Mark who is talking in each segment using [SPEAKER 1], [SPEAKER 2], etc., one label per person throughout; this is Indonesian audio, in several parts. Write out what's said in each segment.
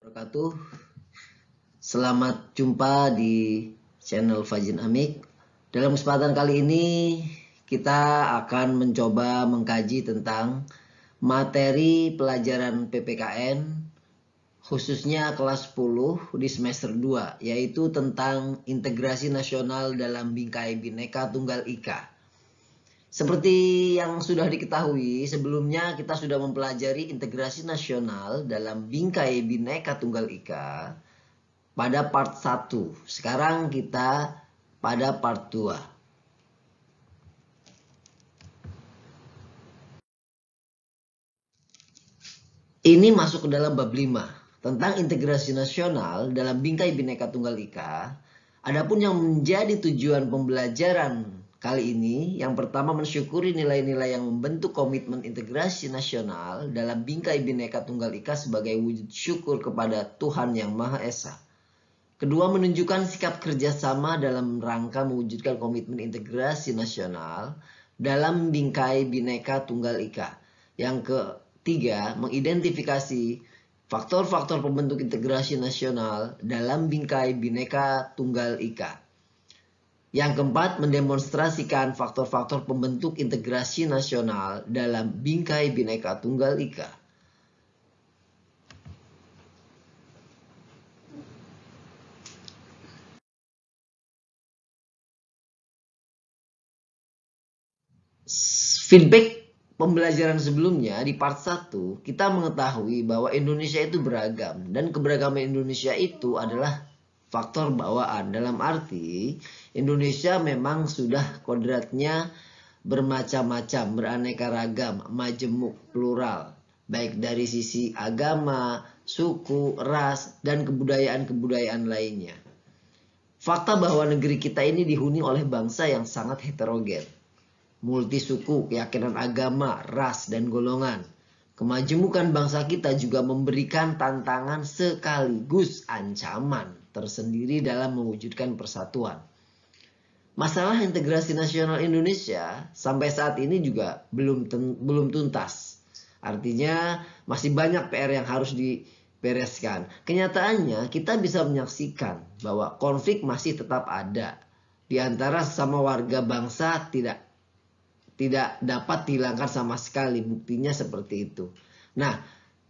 [SPEAKER 1] Wabarakatuh. Selamat jumpa di channel Fajin Amik. Dalam kesempatan kali ini kita akan mencoba mengkaji tentang materi pelajaran PPKN khususnya kelas 10 di semester 2, yaitu tentang integrasi nasional dalam bingkai Bhinneka Tunggal Ika. Seperti yang sudah diketahui, sebelumnya kita sudah mempelajari integrasi nasional dalam bingkai Bhinneka Tunggal Ika pada part 1. Sekarang kita pada part 2. Ini masuk ke dalam bab 5 tentang integrasi nasional dalam bingkai Bhinneka Tunggal Ika. Adapun yang menjadi tujuan pembelajaran kali ini, yang pertama mensyukuri nilai-nilai yang membentuk komitmen integrasi nasional dalam bingkai Bhinneka Tunggal Ika sebagai wujud syukur kepada Tuhan Yang Maha Esa. Kedua, menunjukkan sikap kerjasama dalam rangka mewujudkan komitmen integrasi nasional dalam bingkai Bhinneka Tunggal Ika. Yang ketiga, mengidentifikasi faktor-faktor pembentuk integrasi nasional dalam bingkai Bhinneka Tunggal Ika. Yang keempat, mendemonstrasikan faktor-faktor pembentuk integrasi nasional dalam bingkai Bhinneka Tunggal Ika. Feedback pembelajaran sebelumnya di part 1, kita mengetahui bahwa Indonesia itu beragam dan keberagaman Indonesia itu adalah faktor bawaan. Dalam arti Indonesia memang sudah kodratnya bermacam-macam, beraneka ragam, majemuk, plural, baik dari sisi agama, suku, ras, dan kebudayaan-kebudayaan lainnya. Fakta bahwa negeri kita ini dihuni oleh bangsa yang sangat heterogen, multi suku, keyakinan agama, ras, dan golongan. Kemajemukan bangsa kita juga memberikan tantangan sekaligus ancaman tersendiri dalam mewujudkan persatuan. Masalah integrasi nasional Indonesia sampai saat ini juga belum tuntas. Artinya masih banyak PR yang harus dibereskan. Kenyataannya kita bisa menyaksikan bahwa konflik masih tetap ada di antara sesama warga bangsa, tidak dapat dihilangkan sama sekali. Buktinya seperti itu. Nah,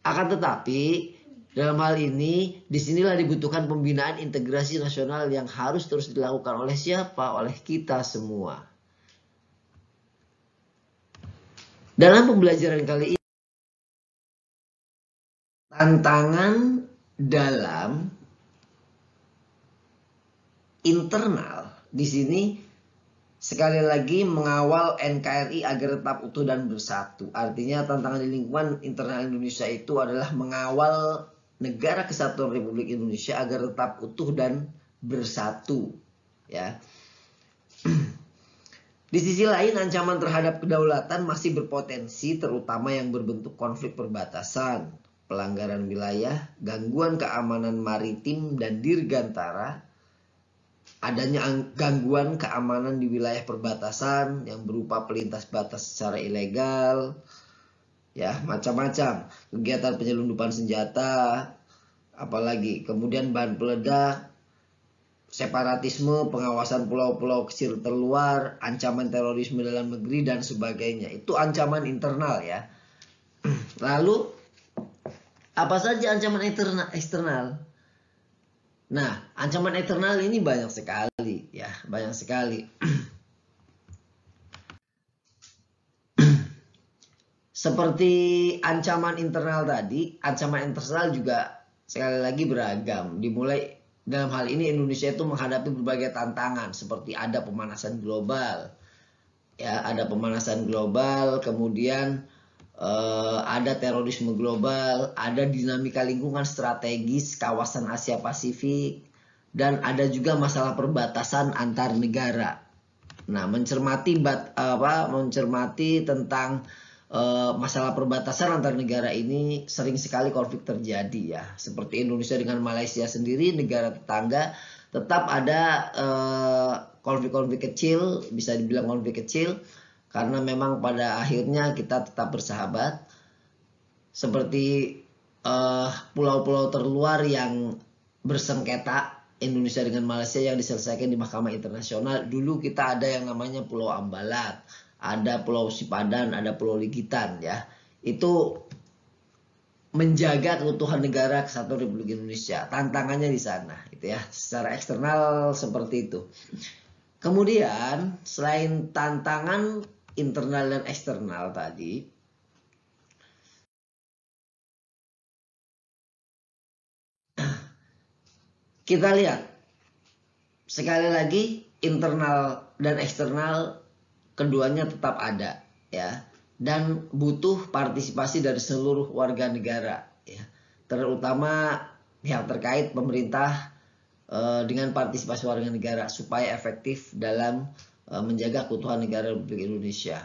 [SPEAKER 1] akan tetapi dalam hal ini disinilah dibutuhkan pembinaan integrasi nasional yang harus terus dilakukan oleh siapa? Oleh kita semua. Dalam pembelajaran kali ini, tantangan dalam internal di sini sekali lagi mengawal NKRI agar tetap utuh dan bersatu. Artinya tantangan di lingkungan internal Indonesia itu adalah mengawal Negara Kesatuan Republik Indonesia agar tetap utuh dan bersatu. Ya. Di sisi lain, ancaman terhadap kedaulatan masih berpotensi, terutama yang berbentuk konflik perbatasan, pelanggaran wilayah, gangguan keamanan maritim dan dirgantara, adanya gangguan keamanan di wilayah perbatasan yang berupa pelintas batas secara ilegal, ya macam-macam, kegiatan penyelundupan senjata, apalagi kemudian bahan peledak, separatisme, pengawasan pulau-pulau kecil terluar, ancaman terorisme dalam negeri dan sebagainya. Itu ancaman internal ya. Lalu apa saja ancaman eksternal? Nah, ancaman eksternal ini banyak sekali ya, banyak sekali. Seperti ancaman internal tadi, ancaman eksternal juga sekali lagi beragam. Dimulai dalam hal ini Indonesia itu menghadapi berbagai tantangan seperti ada pemanasan global. Ya, ada pemanasan global, kemudian ada terorisme global, ada dinamika lingkungan strategis kawasan Asia Pasifik, dan ada juga masalah perbatasan antar negara. Nah, mencermati tentang masalah perbatasan antar negara ini sering sekali konflik terjadi ya. Seperti Indonesia dengan Malaysia sendiri, negara tetangga, tetap ada konflik-konflik kecil, bisa dibilang konflik kecil, karena memang pada akhirnya kita tetap bersahabat. Seperti pulau-pulau terluar yang bersengketa Indonesia dengan Malaysia yang diselesaikan di Mahkamah Internasional. Dulu kita ada yang namanya Pulau Ambalat, ada Pulau Sipadan, ada Pulau Ligitan ya. Itu menjaga keutuhan negara kesatuan Republik Indonesia. Tantangannya di sana gitu ya. Secara eksternal seperti itu. Kemudian selain tantangan internal dan eksternal tadi, kita lihat sekali lagi internal dan eksternal keduanya tetap ada ya, dan butuh partisipasi dari seluruh warga negara ya, terutama pihak terkait pemerintah dengan partisipasi warga negara supaya efektif dalam menjaga keutuhan negara Republik Indonesia.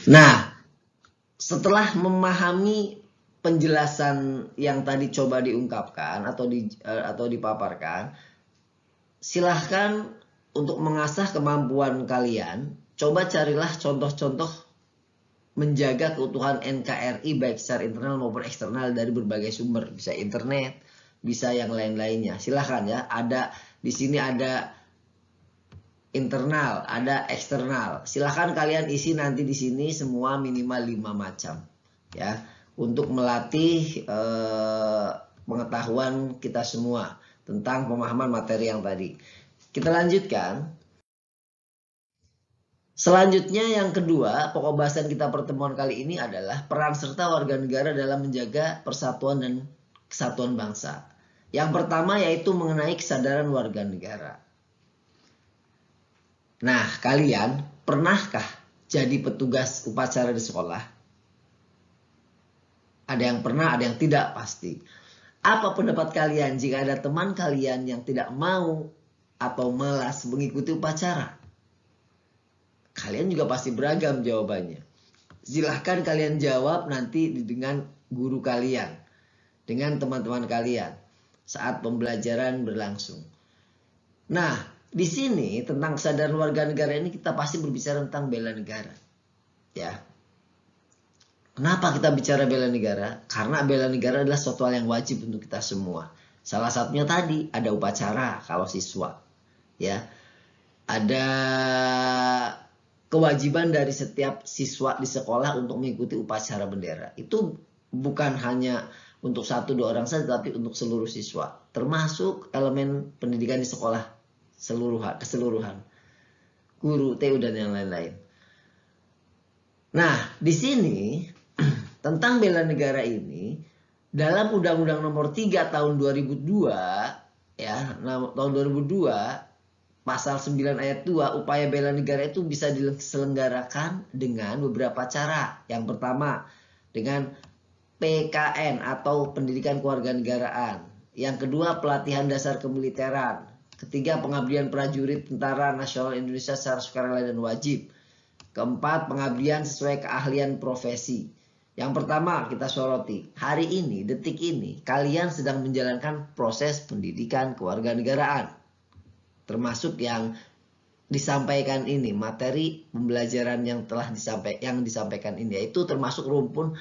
[SPEAKER 1] Nah, setelah memahami penjelasan yang tadi coba diungkapkan atau dipaparkan, silahkan untuk mengasah kemampuan kalian. Coba carilah contoh-contoh menjaga keutuhan NKRI baik secara internal maupun eksternal dari berbagai sumber, bisa internet, bisa yang lain-lainnya. Silahkan ya. Ada di sini ada internal, ada eksternal. Silahkan kalian isi nanti di sini semua minimal 5 macam ya, untuk melatih pengetahuan kita semua tentang pemahaman materi yang tadi. Kita lanjutkan. Selanjutnya yang kedua, pokok bahasan kita pertemuan kali ini adalah peran serta warga negara dalam menjaga persatuan dan kesatuan bangsa. Yang pertama yaitu mengenai kesadaran warga negara. Nah, kalian pernahkah jadi petugas upacara di sekolah? Ada yang pernah, ada yang tidak pasti. Apa pendapat kalian jika ada teman kalian yang tidak mau atau malas mengikuti upacara? Kalian juga pasti beragam jawabannya. Silahkan kalian jawab nanti dengan guru kalian, dengan teman-teman kalian saat pembelajaran berlangsung. Nah, di sini tentang kesadaran warga negara ini kita pasti berbicara tentang bela negara. Ya. Kenapa kita bicara bela negara? Karena bela negara adalah suatu hal yang wajib untuk kita semua. Salah satunya tadi ada upacara kalau siswa. Ya. Ada kewajiban dari setiap siswa di sekolah untuk mengikuti upacara bendera. Itu bukan hanya untuk 1-2 orang saja, tapi untuk seluruh siswa. Termasuk elemen pendidikan di sekolah keseluruhan, guru, TU dan yang lain-lain. Nah, di sini tentang bela negara ini dalam Undang-Undang Nomor 3 tahun 2002 ya, tahun 2002 pasal 9 ayat 2, upaya bela negara itu bisa diselenggarakan dengan beberapa cara. Yang pertama, dengan PKN atau pendidikan kewarganegaraan. Yang kedua, pelatihan dasar kemiliteran. Ketiga, pengabdian prajurit Tentara Nasional Indonesia secara sukarela dan wajib. Keempat, pengabdian sesuai keahlian profesi. Yang pertama kita soroti, hari ini, detik ini, kalian sedang menjalankan proses pendidikan kewarganegaraan. Termasuk yang disampaikan ini, materi pembelajaran yang telah disampaikan ini, yaitu termasuk rumpun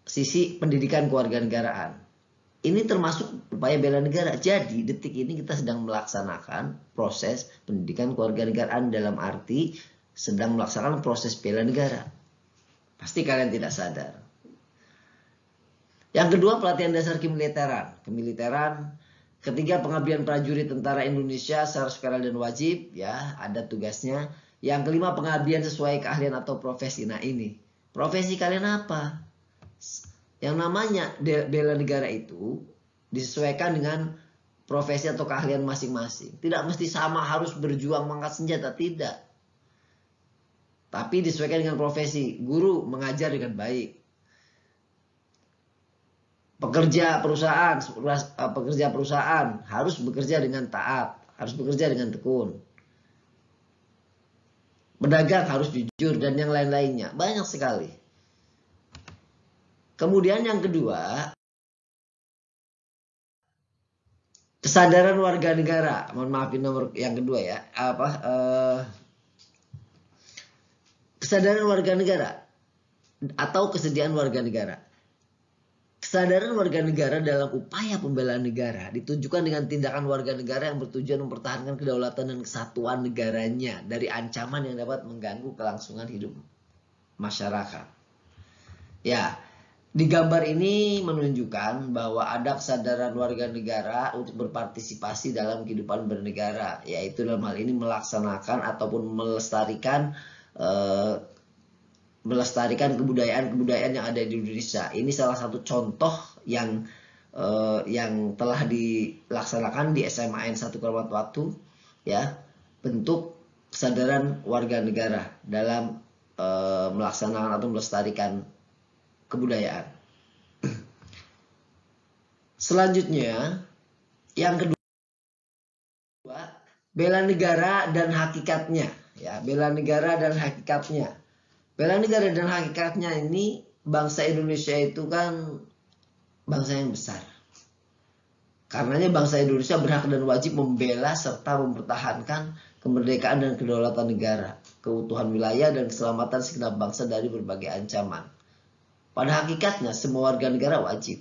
[SPEAKER 1] sisi pendidikan kewarganegaraan. Ini termasuk upaya bela negara. Jadi detik ini kita sedang melaksanakan proses pendidikan kewarganegaraan dalam arti sedang melaksanakan proses bela negara. Pasti kalian tidak sadar. Yang kedua, pelatihan dasar kemiliteran. Ketiga, pengabdian prajurit Tentara Indonesia secara sukarela dan wajib, ya, ada tugasnya. Yang kelima, pengabdian sesuai keahlian atau profesi. Nah, ini profesi kalian apa? Yang namanya bela negara itu disesuaikan dengan profesi atau keahlian masing-masing. Tidak mesti sama harus berjuang mengangkat senjata, tidak. Tapi disesuaikan dengan profesi. Guru mengajar dengan baik. Pekerja perusahaan harus bekerja dengan taat, harus bekerja dengan tekun. Pedagang harus jujur dan yang lain-lainnya. Banyak sekali. Kemudian yang kedua, Kesadaran warga negara, mohon maaf ini nomor yang kedua ya, kesadaran warga negara atau kesediaan warga negara. Kesadaran warga negara dalam upaya pembelaan negara ditunjukkan dengan tindakan warga negara yang bertujuan mempertahankan kedaulatan dan kesatuan negaranya dari ancaman yang dapat mengganggu kelangsungan hidup masyarakat. Ya, di gambar ini menunjukkan bahwa ada kesadaran warga negara untuk berpartisipasi dalam kehidupan bernegara, yaitu dalam hal ini melaksanakan ataupun melestarikan kebudayaan yang ada di Indonesia. Ini salah satu contoh yang telah dilaksanakan di SMAN 1 Keramat Watu, ya, bentuk kesadaran warga negara dalam melaksanakan atau melestarikan kebudayaan. Selanjutnya, yang kedua, bela negara dan hakikatnya. Ya, bela negara dan hakikatnya. Bela negara dan hakikatnya ini, bangsa Indonesia itu kan bangsa yang besar. Karenanya bangsa Indonesia berhak dan wajib membela serta mempertahankan kemerdekaan dan kedaulatan negara, keutuhan wilayah dan keselamatan segenap bangsa dari berbagai ancaman. Pada hakikatnya semua warga negara wajib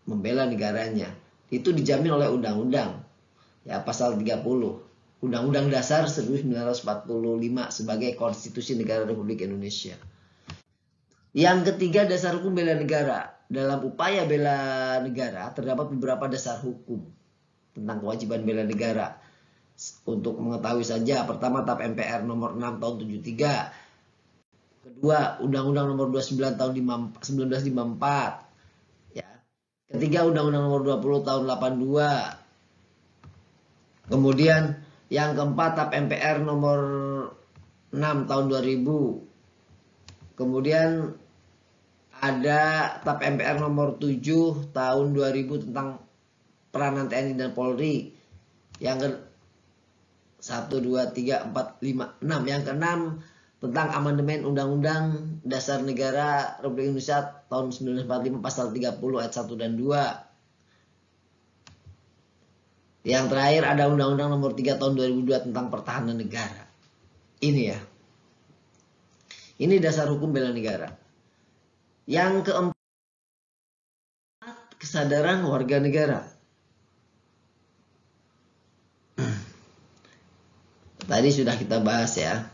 [SPEAKER 1] membela negaranya. Itu dijamin oleh undang-undang. Ya, pasal 30. Undang-Undang Dasar 1945 sebagai Konstitusi Negara Republik Indonesia. Yang ketiga, dasar hukum bela negara. Dalam upaya bela negara terdapat beberapa dasar hukum tentang kewajiban bela negara. Untuk mengetahui saja, pertama TAP MPR nomor 6 tahun 73. Kedua, Undang-Undang nomor 29 tahun 1954. Ya. Ketiga, Undang-Undang nomor 20 tahun 82. Kemudian yang keempat, TAP MPR nomor 6 tahun 2000. Kemudian ada TAP MPR nomor 7 tahun 2000 tentang peranan TNI dan Polri. Yang ke 1, 2, 3, 4, 5, 6. Yang keenam tentang amandemen Undang-Undang Dasar Negara Republik Indonesia tahun 1945 pasal 30 ayat 1 dan 2. Yang terakhir ada Undang-Undang nomor 3 tahun 2002 tentang pertahanan negara. Ini ya. Ini dasar hukum bela negara. Yang keempat, kesadaran warga negara. Tadi sudah kita bahas ya.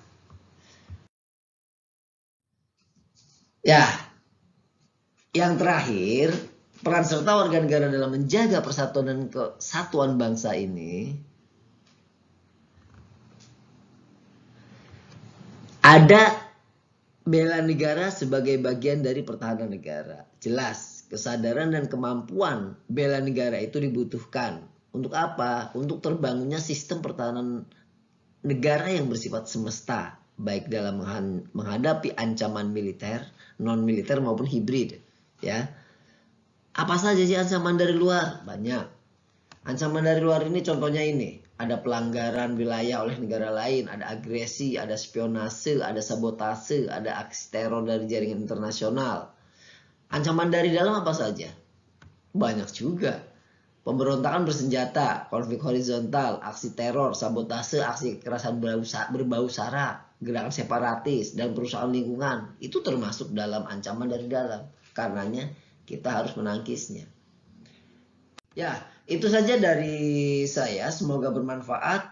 [SPEAKER 1] Ya, yang terakhir, peran serta warga negara dalam menjaga persatuan dan kesatuan bangsa ini. Ada bela negara sebagai bagian dari pertahanan negara. Jelas, kesadaran dan kemampuan bela negara itu dibutuhkan. Untuk apa? Untuk terbangunnya sistem pertahanan negara yang bersifat semesta, baik dalam menghadapi ancaman militer, non-militer maupun hibrid, ya. Apa saja sih ancaman dari luar? Banyak. Ancaman dari luar ini contohnya ini, ada pelanggaran wilayah oleh negara lain, ada agresi, ada spionase, ada sabotase, ada aksi teror dari jaringan internasional. Ancaman dari dalam apa saja? Banyak juga. Pemberontakan bersenjata, konflik horizontal, aksi teror, sabotase, aksi kekerasan berbau sara, gerakan separatis, dan perusahaan lingkungan. Itu termasuk dalam ancaman dari dalam. Karenanya kita harus menangkisnya. Ya, itu saja dari saya. Semoga bermanfaat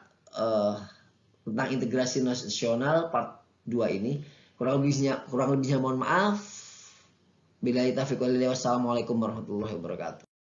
[SPEAKER 1] tentang integrasi nasional part 2 ini. Kurang lebihnya mohon maaf. Billahi taufiq wal hidayah. Wassalamualaikum warahmatullahi wabarakatuh.